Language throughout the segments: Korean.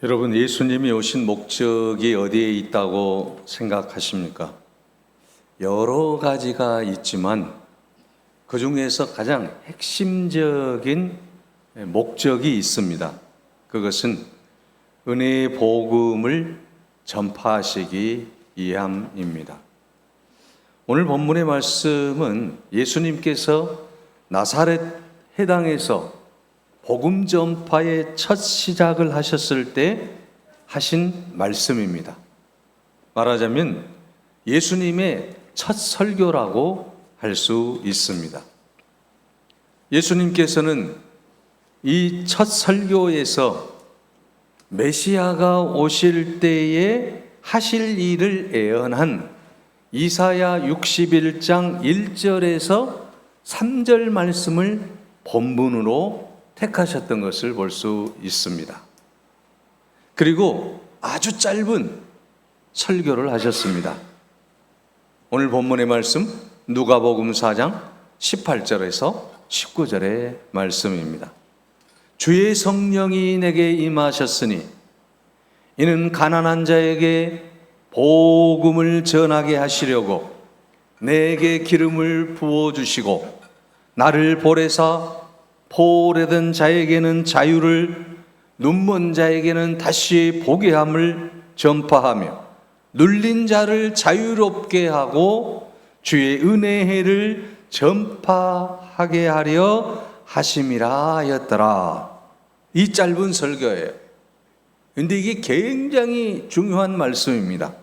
여러분, 예수님이 오신 목적이 어디에 있다고 생각하십니까? 여러 가지가 있지만 그 중에서 가장 핵심적인 목적이 있습니다. 그것은 은혜의 복음을 전파하시기 위함입니다. 오늘 본문의 말씀은 예수님께서 나사렛 회당에서 복음 전파의 첫 시작을 하셨을 때 하신 말씀입니다. 말하자면 예수님의 첫 설교라고 할 수 있습니다. 예수님께서는 이 첫 설교에서 메시아가 오실 때에 하실 일을 예언한 이사야 61장 1절에서 3절 말씀을 본문으로 택하셨던 것을 볼 수 있습니다. 그리고 아주 짧은 설교를 하셨습니다. 오늘 본문의 말씀 누가복음 4장 18절에서 19절의 말씀입니다. 주의 성령이 내게 임하셨으니 이는 가난한 자에게 복음을 전하게 하시려고 내게 기름을 부어주시고 나를 보내사 포로된 자에게는 자유를, 눈먼 자에게는 다시 보게 함을 전파하며 눌린 자를 자유롭게 하고 주의 은혜의 해를 전파하게 하려 하심이라 하였더라. 이 짧은 설교예요. 그런데 이게 굉장히 중요한 말씀입니다.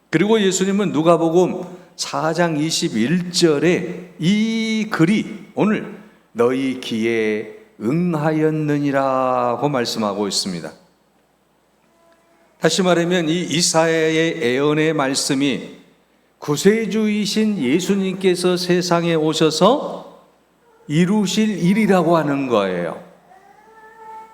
그리고 예수님은 누가복음 4장 21절에 이 글이 오늘 너희 귀에 응하였느니라고 말씀하고 있습니다. 다시 말하면 이 이사야의 예언의 말씀이 구세주이신 예수님께서 세상에 오셔서 이루실 일이라고 하는 거예요.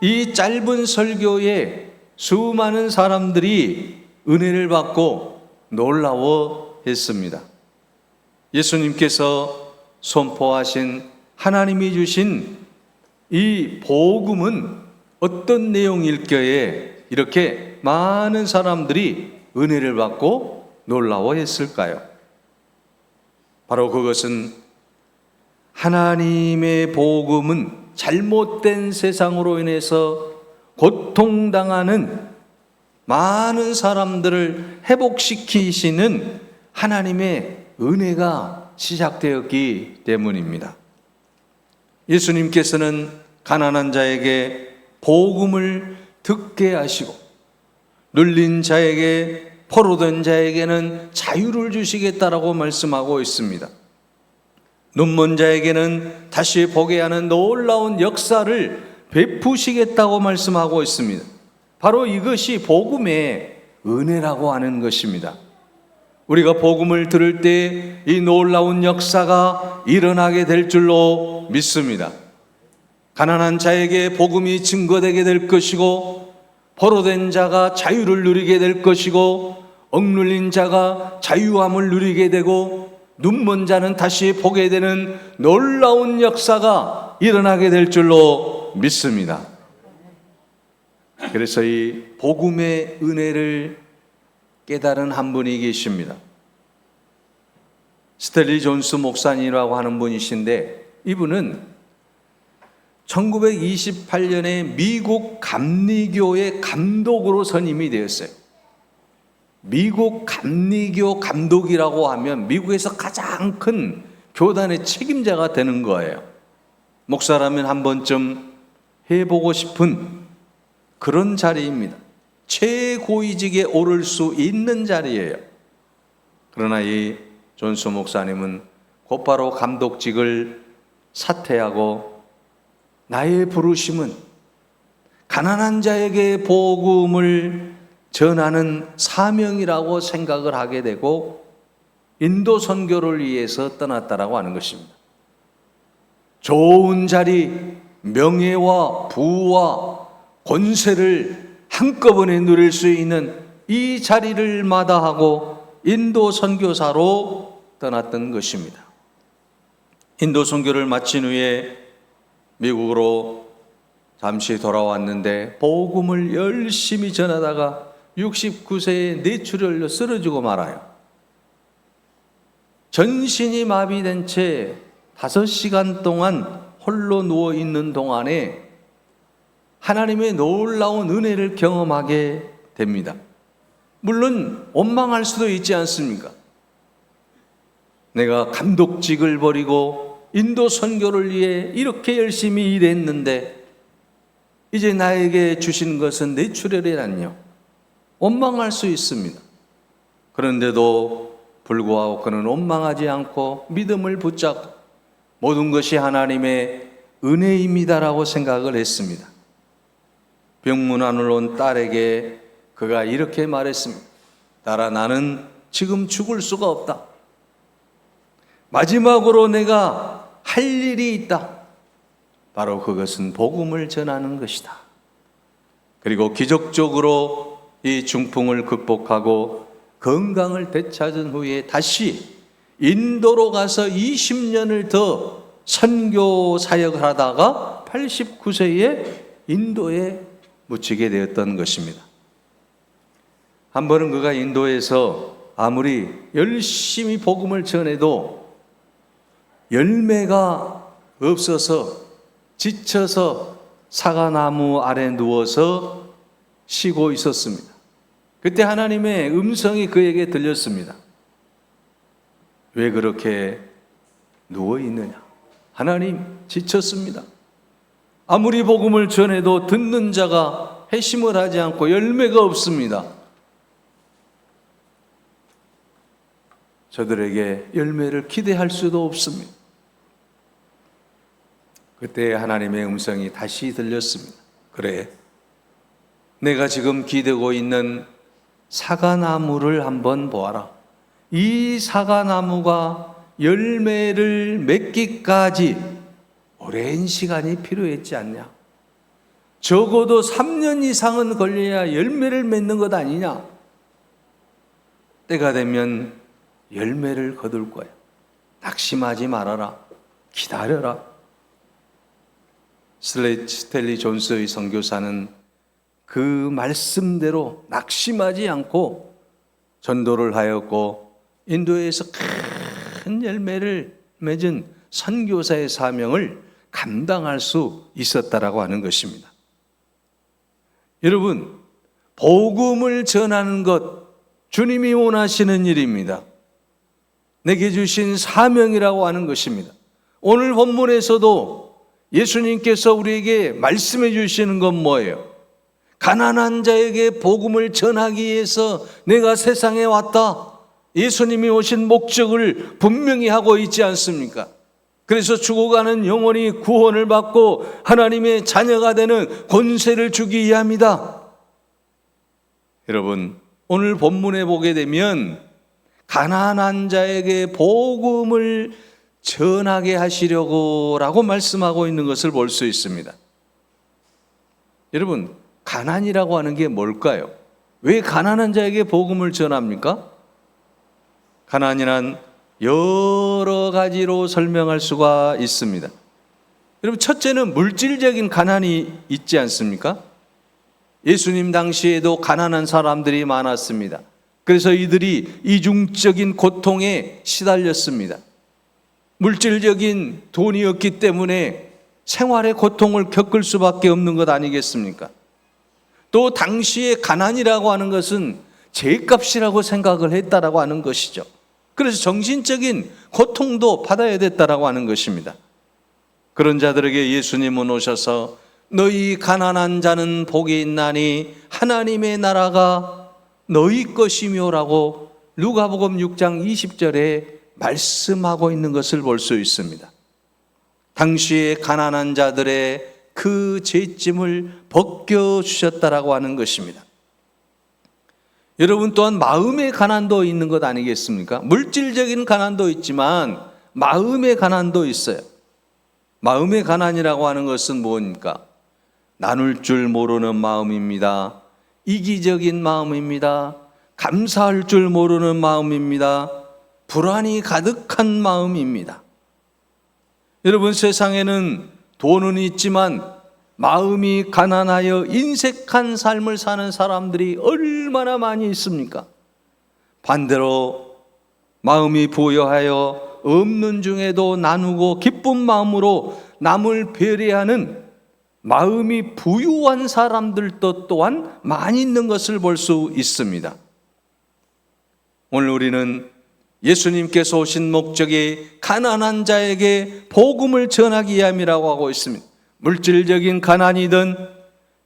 이 짧은 설교에 수많은 사람들이 은혜를 받고 놀라워했습니다. 예수님께서 선포하신 하나님이 주신 이 복음은 어떤 내용일까에 이렇게 많은 사람들이 은혜를 받고 놀라워했을까요? 바로 그것은 하나님의 복음은 잘못된 세상으로 인해서 고통당하는 많은 사람들을 회복시키시는 하나님의 은혜가 시작되었기 때문입니다. 예수님께서는 가난한 자에게 복음을 듣게 하시고 눌린 자에게, 포로된 자에게는 자유를 주시겠다라고 말씀하고 있습니다. 눈먼 자에게는 다시 보게 하는 놀라운 역사를 베푸시겠다고 말씀하고 있습니다. 바로 이것이 복음의 은혜라고 하는 것입니다. 우리가 복음을 들을 때 이 놀라운 역사가 일어나게 될 줄로 믿습니다. 가난한 자에게 복음이 증거되게 될 것이고, 포로된 자가 자유를 누리게 될 것이고, 억눌린 자가 자유함을 누리게 되고, 눈먼 자는 다시 보게 되는 놀라운 역사가 일어나게 될 줄로 믿습니다. 그래서 이 복음의 은혜를 깨달은 한 분이 계십니다. 스텔리 존스 목사님이라고 하는 분이신데, 이분은 1928년에 미국 감리교의 감독으로 선임이 되었어요. 미국 감리교 감독이라고 하면 미국에서 가장 큰 교단의 책임자가 되는 거예요. 목사라면 한 번쯤 해보고 싶은 그런 자리입니다. 최고위직에 오를 수 있는 자리예요. 그러나 이 존스 목사님은 곧바로 감독직을 사퇴하고 나의 부르심은 가난한 자에게 복음을 전하는 사명이라고 생각을 하게 되고 인도 선교를 위해서 떠났다라고 하는 것입니다. 좋은 자리, 명예와 부와 권세를 한꺼번에 누릴 수 있는 이 자리를 마다하고 인도 선교사로 떠났던 것입니다. 인도 선교를 마친 후에 미국으로 잠시 돌아왔는데 복음을 열심히 전하다가 69세에 뇌출혈로 쓰러지고 말아요. 전신이 마비된 채 5시간 동안 홀로 누워 있는 동안에 하나님의 놀라운 은혜를 경험하게 됩니다. 물론 원망할 수도 있지 않습니까? 내가 감독직을 버리고 인도 선교를 위해 이렇게 열심히 일했는데 이제 나에게 주신 것은 뇌출혈이란요. 원망할 수 있습니다. 그런데도 불구하고 그는 원망하지 않고 믿음을 붙잡고 모든 것이 하나님의 은혜입니다라고 생각을 했습니다. 병문안으로 온 딸에게 그가 이렇게 말했습니다. 딸아, 나는 지금 죽을 수가 없다. 마지막으로 내가 할 일이 있다. 바로 그것은 복음을 전하는 것이다. 그리고 기적적으로 이 중풍을 극복하고 건강을 되찾은 후에 다시 인도로 가서 20년을 더 선교 사역을 하다가 89세에 인도에 묻히게 되었던 것입니다. 한 번은 그가 인도에서 아무리 열심히 복음을 전해도 열매가 없어서 지쳐서 사과나무 아래 누워서 쉬고 있었습니다. 그때 하나님의 음성이 그에게 들렸습니다. 왜 그렇게 누워 있느냐? 하나님, 지쳤습니다. 아무리 복음을 전해도 듣는 자가 회심을 하지 않고 열매가 없습니다. 저들에게 열매를 기대할 수도 없습니다. 그때 하나님의 음성이 다시 들렸습니다. 그래, 내가 지금 기대고 있는 사과나무를 한번 보아라. 이 사과나무가 열매를 맺기까지 오랜 시간이 필요했지 않냐? 적어도 3년 이상은 걸려야 열매를 맺는 것 아니냐? 때가 되면 열매를 거둘 거야. 낙심하지 말아라. 기다려라. 스텔리 존스의 선교사는 그 말씀대로 낙심하지 않고 전도를 하였고 인도에서 큰 열매를 맺은 선교사의 사명을 감당할 수 있었다라고 하는 것입니다. 여러분, 복음을 전하는 것 주님이 원하시는 일입니다. 내게 주신 사명이라고 하는 것입니다. 오늘 본문에서도 예수님께서 우리에게 말씀해 주시는 건 뭐예요? 가난한 자에게 복음을 전하기 위해서 내가 세상에 왔다. 예수님이 오신 목적을 분명히 하고 있지 않습니까? 그래서 죽어가는 영혼이 구원을 받고 하나님의 자녀가 되는 권세를 주기 위함이다. 여러분, 오늘 본문에 보게 되면 가난한 자에게 복음을 전하게 하시려고 라고 말씀하고 있는 것을 볼 수 있습니다. 여러분, 가난이라고 하는 게 뭘까요? 왜 가난한 자에게 복음을 전합니까? 가난이란 여러 가지로 설명할 수가 있습니다. 여러분, 첫째는 물질적인 가난이 있지 않습니까? 예수님 당시에도 가난한 사람들이 많았습니다. 그래서 이들이 이중적인 고통에 시달렸습니다. 물질적인 돈이 없기 때문에 생활의 고통을 겪을 수밖에 없는 것 아니겠습니까? 또 당시에 가난이라고 하는 것은 죄값이라고 생각을 했다라고 하는 것이죠. 그래서 정신적인 고통도 받아야 됐다라고 하는 것입니다. 그런 자들에게 예수님은 오셔서 너희 가난한 자는 복이 있나니 하나님의 나라가 너희 것이며라고 누가복음 6장 20절에 말씀하고 있는 것을 볼 수 있습니다. 당시에 가난한 자들의 그 죄짐을 벗겨주셨다라고 하는 것입니다. 여러분, 또한 마음의 가난도 있는 것 아니겠습니까? 물질적인 가난도 있지만 마음의 가난도 있어요. 마음의 가난이라고 하는 것은 뭡니까? 나눌 줄 모르는 마음입니다. 이기적인 마음입니다. 감사할 줄 모르는 마음입니다. 불안이 가득한 마음입니다. 여러분, 세상에는 돈은 있지만 마음이 가난하여 인색한 삶을 사는 사람들이 얼마나 많이 있습니까? 반대로 마음이 부여하여 없는 중에도 나누고 기쁜 마음으로 남을 배려하는 마음이 부유한 사람들도 또한 많이 있는 것을 볼 수 있습니다. 오늘 우리는 예수님께서 오신 목적이 가난한 자에게 복음을 전하기 위함이라고 하고 있습니다. 물질적인 가난이든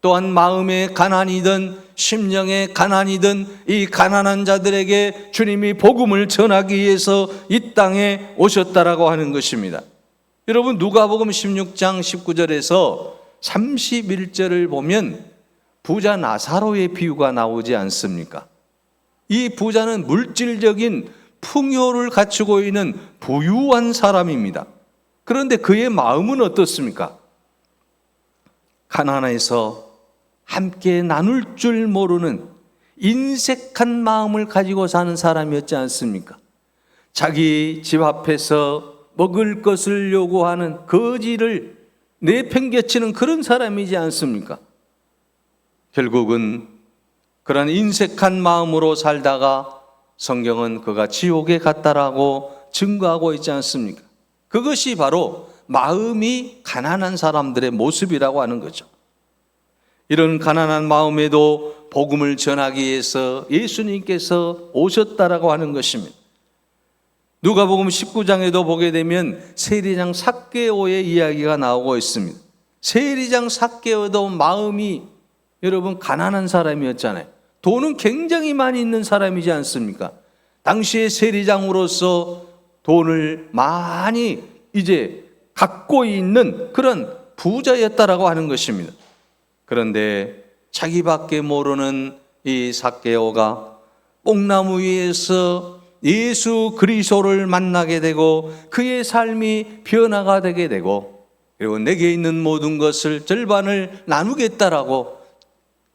또한 마음의 가난이든 심령의 가난이든 이 가난한 자들에게 주님이 복음을 전하기 위해서 이 땅에 오셨다라고 하는 것입니다. 여러분, 누가복음 16장 19절에서 31절을 보면 부자 나사로의 비유가 나오지 않습니까? 이 부자는 물질적인 풍요를 갖추고 있는 부유한 사람입니다. 그런데 그의 마음은 어떻습니까? 가난해서 함께 나눌 줄 모르는 인색한 마음을 가지고 사는 사람이었지 않습니까? 자기 집 앞에서 먹을 것을 요구하는 거지를 내팽개치는 그런 사람이지 않습니까? 결국은 그런 인색한 마음으로 살다가 성경은 그가 지옥에 갔다라고 증거하고 있지 않습니까? 그것이 바로 마음이 가난한 사람들의 모습이라고 하는 거죠. 이런 가난한 마음에도 복음을 전하기 위해서 예수님께서 오셨다라고 하는 것입니다. 누가복음 19장에도 보게 되면 세리장 삭개오의 이야기가 나오고 있습니다. 세리장 삭개오도 마음이 여러분 가난한 사람이었잖아요. 돈은 굉장히 많이 있는 사람이지 않습니까? 당시의 세리장으로서 돈을 많이 이제 갖고 있는 그런 부자였다라고 하는 것입니다. 그런데 자기밖에 모르는 이 삭개오가 뽕나무 위에서 예수 그리스도를 만나게 되고 그의 삶이 변화가 되게 되고 그리고 내게 있는 모든 것을 절반을 나누겠다라고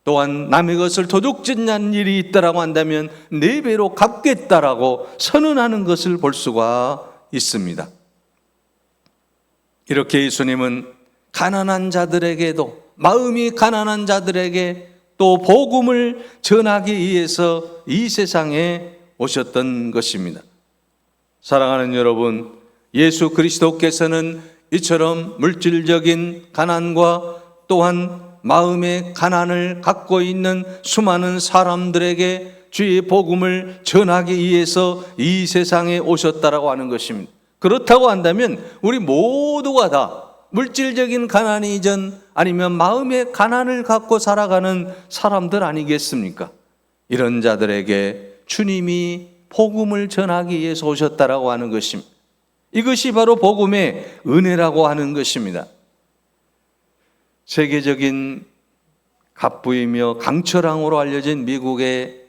또한 남의 것을 도둑질하는 일이 있다라고 한다면 4배로 갚겠다라고 선언하는 것을 볼 수가 있습니다. 이렇게 예수님은 가난한 자들에게도 마음이 가난한 자들에게 또 복음을 전하기 위해서 이 세상에 오셨던 것입니다. 사랑하는 여러분, 예수 그리스도께서는 이처럼 물질적인 가난과 또한 마음의 가난을 갖고 있는 수많은 사람들에게 주의 복음을 전하기 위해서 이 세상에 오셨다라고 하는 것입니다. 그렇다고 한다면 우리 모두가 다 물질적인 가난이든 아니면 마음의 가난을 갖고 살아가는 사람들 아니겠습니까? 이런 자들에게 주님이 복음을 전하기 위해서 오셨다라고 하는 것입니다. 이것이 바로 복음의 은혜라고 하는 것입니다. 세계적인 갑부이며 강철왕으로 알려진 미국의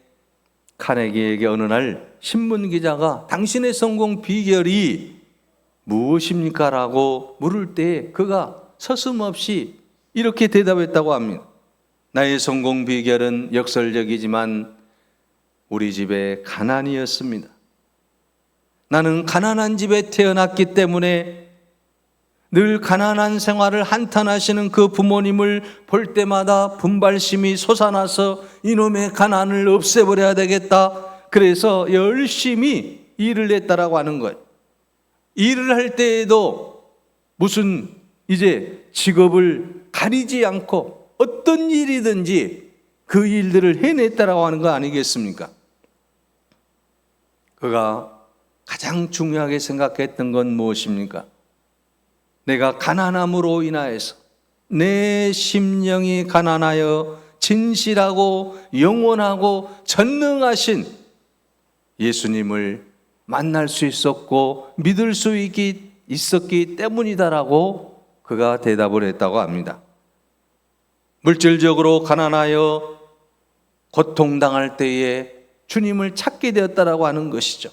카네기에게 어느 날 신문 기자가 당신의 성공 비결이 무엇입니까? 라고 물을 때 그가 서슴없이 이렇게 대답했다고 합니다. 나의 성공 비결은 역설적이지만 우리 집의 가난이었습니다. 나는 가난한 집에 태어났기 때문에 늘 가난한 생활을 한탄하시는 그 부모님을 볼 때마다 분발심이 솟아나서 이놈의 가난을 없애버려야 되겠다. 그래서 열심히 일을 했다라고 하는 거예요. 일을 할 때에도 무슨 이제 직업을 가리지 않고 어떤 일이든지 그 일들을 해냈다라고 하는 거 아니겠습니까? 그가 가장 중요하게 생각했던 건 무엇입니까? 내가 가난함으로 인하여서 내 심령이 가난하여 진실하고 영원하고 전능하신 예수님을 만날 수 있었고 믿을 수 있었기 때문이다라고 그가 대답을 했다고 합니다. 물질적으로 가난하여 고통당할 때에 주님을 찾게 되었다라고 하는 것이죠.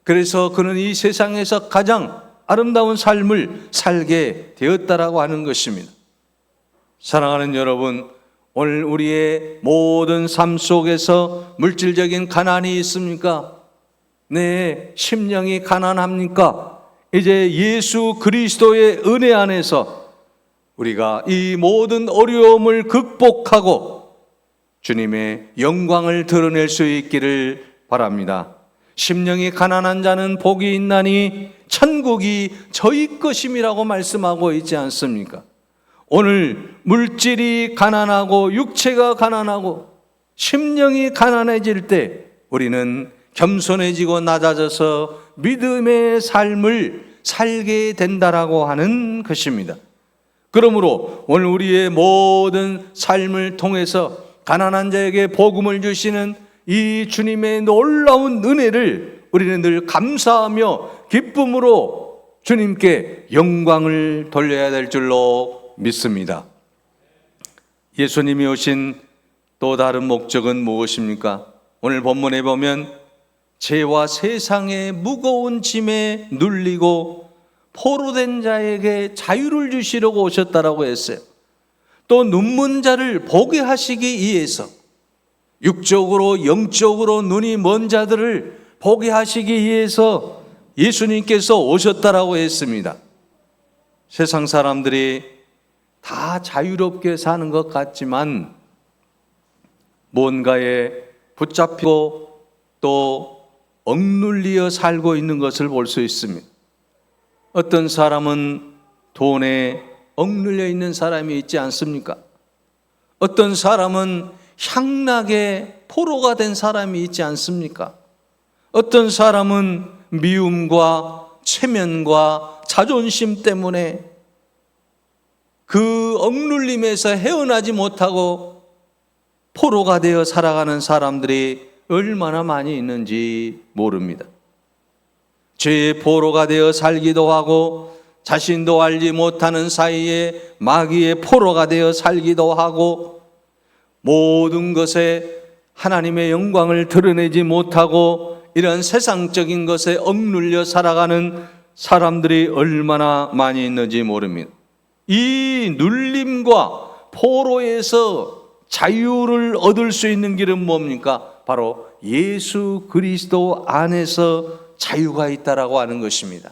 그래서 그는 이 세상에서 가장 아름다운 삶을 살게 되었다라고 하는 것입니다. 사랑하는 여러분, 오늘 우리의 모든 삶 속에서 물질적인 가난이 있습니까? 내 심령이 가난합니까? 이제 예수 그리스도의 은혜 안에서 우리가 이 모든 어려움을 극복하고 주님의 영광을 드러낼 수 있기를 바랍니다. 심령이 가난한 자는 복이 있나니 천국이 저희 것임이라고 말씀하고 있지 않습니까? 오늘 물질이 가난하고 육체가 가난하고 심령이 가난해질 때 우리는 겸손해지고 낮아져서 믿음의 삶을 살게 된다라고 하는 것입니다. 그러므로 오늘 우리의 모든 삶을 통해서 가난한 자에게 복음을 주시는 이 주님의 놀라운 은혜를 우리는 늘 감사하며 기쁨으로 주님께 영광을 돌려야 될 줄로 믿습니다. 예수님이 오신 또 다른 목적은 무엇입니까? 오늘 본문에 보면 죄와 세상의 무거운 짐에 눌리고 포로된 자에게 자유를 주시려고 오셨다라고 했어요. 또 눈먼 자를 보게 하시기 위해서 육적으로 영적으로 눈이 먼 자들을 보게 하시기 위해서 예수님께서 오셨다라고 했습니다. 세상 사람들이 다 자유롭게 사는 것 같지만 뭔가에 붙잡히고 또 억눌려 살고 있는 것을 볼 수 있습니다. 어떤 사람은 돈에 억눌려 있는 사람이 있지 않습니까? 어떤 사람은 향락에 포로가 된 사람이 있지 않습니까? 어떤 사람은 미움과 체면과 자존심 때문에 그 억눌림에서 헤어나지 못하고 포로가 되어 살아가는 사람들이 얼마나 많이 있는지 모릅니다. 죄의 포로가 되어 살기도 하고 자신도 알지 못하는 사이에 마귀의 포로가 되어 살기도 하고 모든 것에 하나님의 영광을 드러내지 못하고 이런 세상적인 것에 억눌려 살아가는 사람들이 얼마나 많이 있는지 모릅니다. 이 눌림과 포로에서 자유를 얻을 수 있는 길은 뭡니까? 바로 예수 그리스도 안에서 자유가 있다라고 하는 것입니다.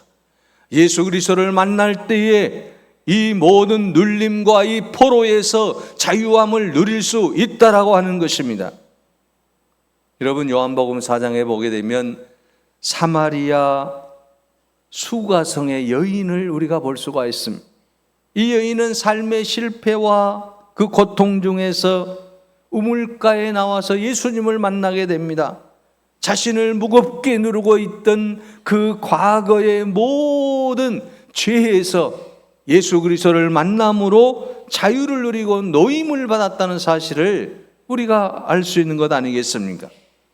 예수 그리스도를 만날 때에 이 모든 눌림과 이 포로에서 자유함을 누릴 수 있다라고 하는 것입니다. 여러분 요한복음 4장에 보게 되면 사마리아 수가성의 여인을 우리가 볼 수가 있습니다. 이 여인은 삶의 실패와 그 고통 중에서 우물가에 나와서 예수님을 만나게 됩니다. 자신을 무겁게 누르고 있던 그 과거의 모든 죄에서 예수 그리스도를 만남으로 자유를 누리고 노임을 받았다는 사실을 우리가 알 수 있는 것 아니겠습니까?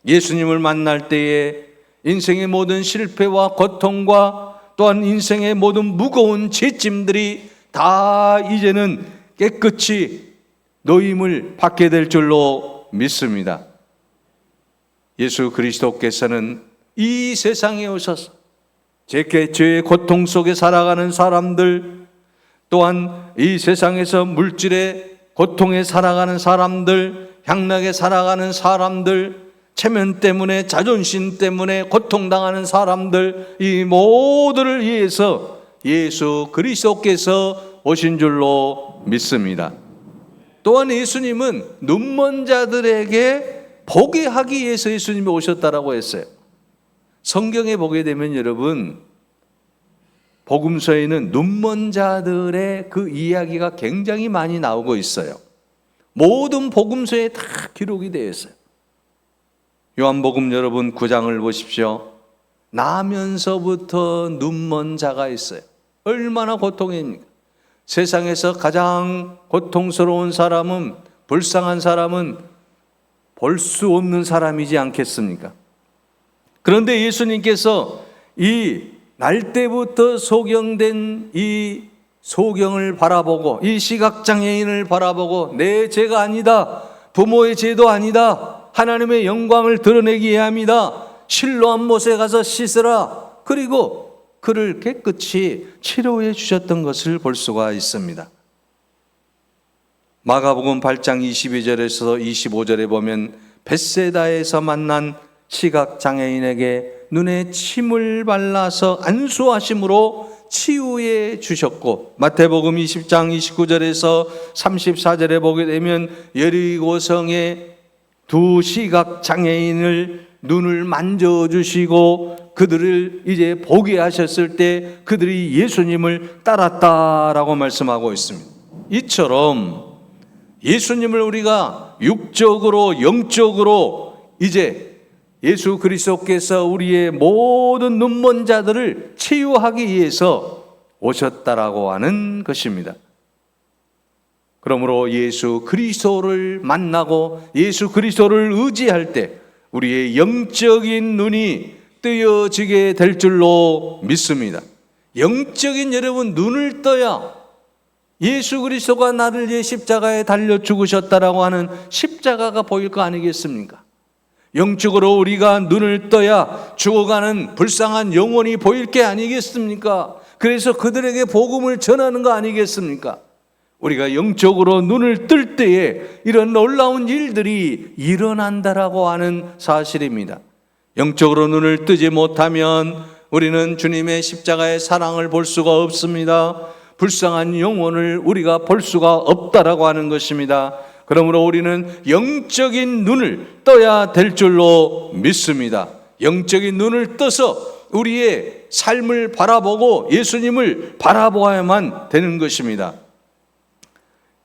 예수님을 만날 때에 인생의 모든 실패와 고통과 또한 인생의 모든 무거운 죄짐들이 다 이제는 깨끗이 노임을 받게 될 줄로 믿습니다. 예수 그리스도께서는 이 세상에 오셔서 죄의 고통 속에 살아가는 사람들, 또한 이 세상에서 물질의 고통에 살아가는 사람들, 향락에 살아가는 사람들, 체면 때문에 자존심 때문에 고통당하는 사람들, 이 모두를 위해서 예수 그리스도께서 오신 줄로 믿습니다. 또한 예수님은 눈먼 자들에게 보게 하기 위해서 예수님이 오셨다라고 했어요. 성경에 보게 되면 여러분 복음서에는 눈먼 자들의 그 이야기가 굉장히 많이 나오고 있어요. 모든 복음서에 다 기록이 되어 있어요. 요한복음 여러분 9장을 보십시오. 나면서부터 눈먼 자가 있어요. 얼마나 고통입니까? 세상에서 가장 고통스러운 사람은, 불쌍한 사람은 볼 수 없는 사람이지 않겠습니까? 그런데 예수님께서 이 날 때부터 소경된 이 소경을 바라보고 이 시각장애인을 바라보고 내 죄가 아니다, 부모의 죄도 아니다, 하나님의 영광을 드러내기 위해 합니다, 실로암 못에 가서 씻으라, 그리고 그를 깨끗이 치료해 주셨던 것을 볼 수가 있습니다. 마가복음 8장 22절에서 25절에 보면 벳세다에서 만난 시각장애인에게 눈에 침을 발라서 안수하심으로 치유해 주셨고, 마태복음 20장 29절에서 34절에 보게 되면 여리고성의 두 시각 장애인을 눈을 만져주시고 그들을 이제 보게 하셨을 때 그들이 예수님을 따랐다라고 말씀하고 있습니다. 이처럼 예수님을 우리가 육적으로 영적으로 이제 예수 그리스도께서 우리의 모든 눈먼 자들을 치유하기 위해서 오셨다라고 하는 것입니다. 그러므로 예수 그리스도를 만나고 예수 그리스도를 의지할 때 우리의 영적인 눈이 뜨여지게 될 줄로 믿습니다. 영적인 여러분 눈을 떠야 예수 그리스도가 나를 위해 십자가에 달려 죽으셨다라고 하는 십자가가 보일 거 아니겠습니까? 영적으로 우리가 눈을 떠야 죽어가는 불쌍한 영혼이 보일 게 아니겠습니까? 그래서 그들에게 복음을 전하는 거 아니겠습니까? 우리가 영적으로 눈을 뜰 때에 이런 놀라운 일들이 일어난다라고 하는 사실입니다. 영적으로 눈을 뜨지 못하면 우리는 주님의 십자가의 사랑을 볼 수가 없습니다. 불쌍한 영혼을 우리가 볼 수가 없다라고 하는 것입니다. 그러므로 우리는 영적인 눈을 떠야 될 줄로 믿습니다. 영적인 눈을 떠서 우리의 삶을 바라보고 예수님을 바라보아야만 되는 것입니다.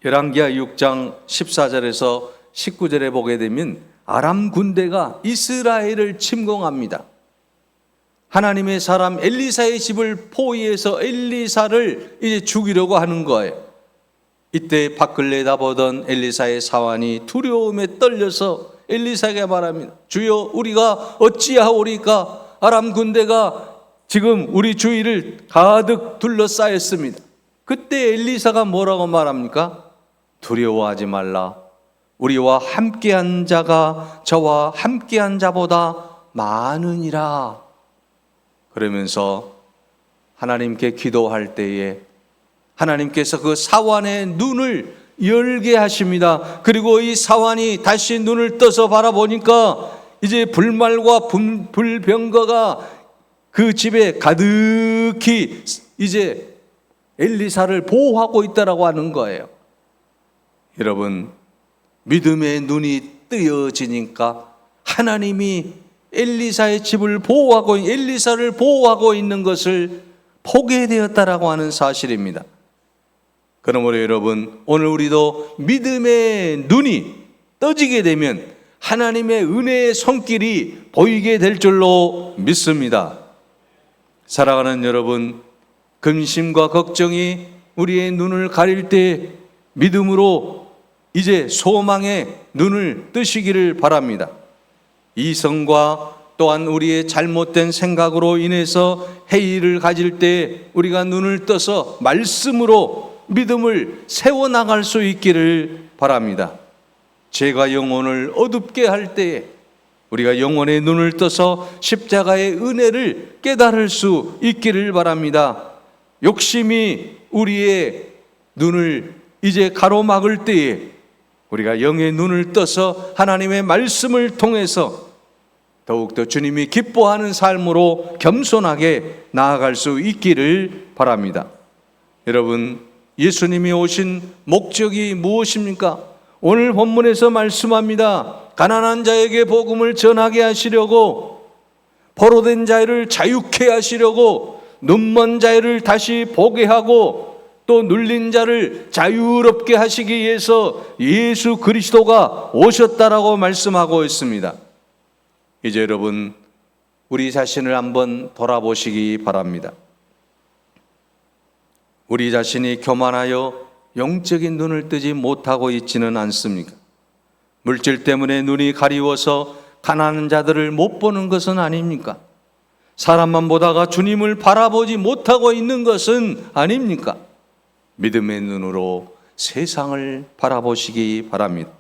열왕기하 6장 14절에서 19절에 보게 되면 아람 군대가 이스라엘을 침공합니다. 하나님의 사람 엘리사의 집을 포위해서 엘리사를 이제 죽이려고 하는 거예요. 이때 밖을 내다보던 엘리사의 사환이 두려움에 떨려서 엘리사에게 말합니다. 주여, 우리가 어찌하오리까? 아람 군대가 지금 우리 주위를 가득 둘러싸였습니다. 그때 엘리사가 뭐라고 말합니까? 두려워하지 말라. 우리와 함께한 자가 저와 함께한 자보다 많으니라. 그러면서 하나님께 기도할 때에 하나님께서 그 사환의 눈을 열게 하십니다. 그리고 이 사환이 다시 눈을 떠서 바라보니까 이제 불말과 불병거가 그 집에 가득히 이제 엘리사를 보호하고 있다라고 하는 거예요. 여러분, 믿음의 눈이 뜨여지니까 하나님이 엘리사의 집을 보호하고 엘리사를 보호하고 있는 것을 보게 되었다라고 하는 사실입니다. 그러므로 여러분, 오늘 우리도 믿음의 눈이 떠지게 되면 하나님의 은혜의 손길이 보이게 될 줄로 믿습니다. 사랑하는 여러분, 근심과 걱정이 우리의 눈을 가릴 때 믿음으로 이제 소망의 눈을 뜨시기를 바랍니다. 이성과 또한 우리의 잘못된 생각으로 인해서 회의를 가질 때 우리가 눈을 떠서 말씀으로 믿음을 세워나갈 수 있기를 바랍니다. 죄가 영혼을 어둡게 할 때에 우리가 영혼의 눈을 떠서 십자가의 은혜를 깨달을 수 있기를 바랍니다. 욕심이 우리의 눈을 이제 가로막을 때에 우리가 영의 눈을 떠서 하나님의 말씀을 통해서 더욱더 주님이 기뻐하는 삶으로 겸손하게 나아갈 수 있기를 바랍니다. 여러분, 예수님이 오신 목적이 무엇입니까? 오늘 본문에서 말씀합니다. 가난한 자에게 복음을 전하게 하시려고, 포로된 자를 자유케 하시려고, 눈먼 자를 다시 보게 하고, 또 눌린 자를 자유롭게 하시기 위해서 예수 그리스도가 오셨다라고 말씀하고 있습니다. 이제 여러분, 우리 자신을 한번 돌아보시기 바랍니다. 우리 자신이 교만하여 영적인 눈을 뜨지 못하고 있지는 않습니까? 물질 때문에 눈이 가리워서 가난한 자들을 못 보는 것은 아닙니까? 사람만 보다가 주님을 바라보지 못하고 있는 것은 아닙니까? 믿음의 눈으로 세상을 바라보시기 바랍니다.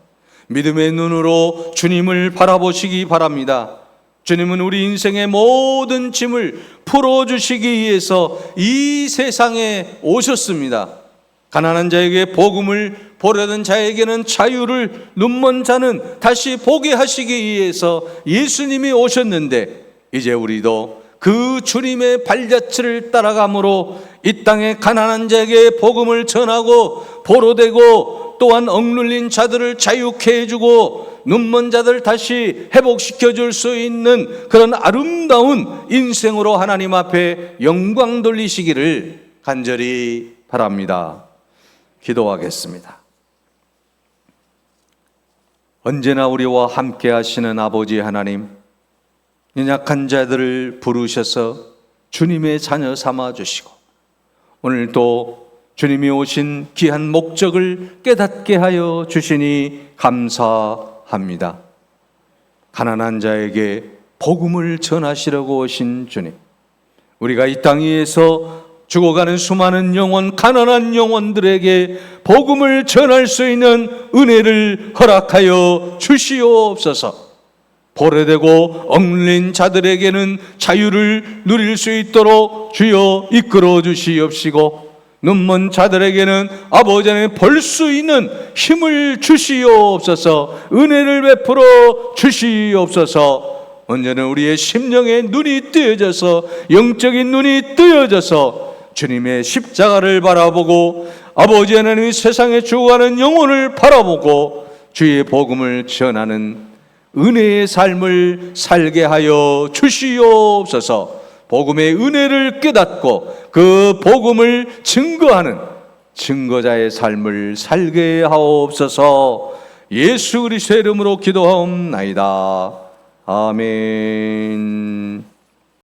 믿음의 눈으로 주님을 바라보시기 바랍니다. 주님은 우리 인생의 모든 짐을 풀어주시기 위해서 이 세상에 오셨습니다. 가난한 자에게 복음을, 보려던 자에게는 자유를, 눈먼 자는 다시 보게 하시기 위해서 예수님이 오셨는데, 이제 우리도 그 주님의 발자취를 따라감으로 이 땅의 가난한 자에게 복음을 전하고 보로되고, 또한 억눌린 자들을 자유케 해주고 눈먼 자들 다시 회복시켜 줄 수 있는 그런 아름다운 인생으로 하나님 앞에 영광 돌리시기를 간절히 바랍니다. 기도하겠습니다. 언제나 우리와 함께 하시는 아버지 하나님, 연약한 자들을 부르셔서 주님의 자녀 삼아 주시고, 오늘도 주님이 오신 귀한 목적을 깨닫게 하여 주시니 감사합니다. 가난한 자에게 복음을 전하시려고 오신 주님, 우리가 이 땅 위에서 죽어가는 수많은 영혼, 가난한 영혼들에게 복음을 전할 수 있는 은혜를 허락하여 주시옵소서. 보레되고 억눌린 자들에게는 자유를 누릴 수 있도록 주여 이끌어 주시옵시고, 눈먼 자들에게는 아버지 안에 볼 수 있는 힘을 주시옵소서. 은혜를 베풀어 주시옵소서. 언제는 우리의 심령의 눈이 뜨여져서, 영적인 눈이 뜨여져서 주님의 십자가를 바라보고 아버지 하나님의 세상에 죽어가는 영혼을 바라보고 주의 복음을 전하는 은혜의 삶을 살게 하여 주시옵소서. 복음의 은혜를 깨닫고 그 복음을 증거하는 증거자의 삶을 살게 하옵소서. 예수 그리스도의 이름으로 기도하옵나이다. 아멘.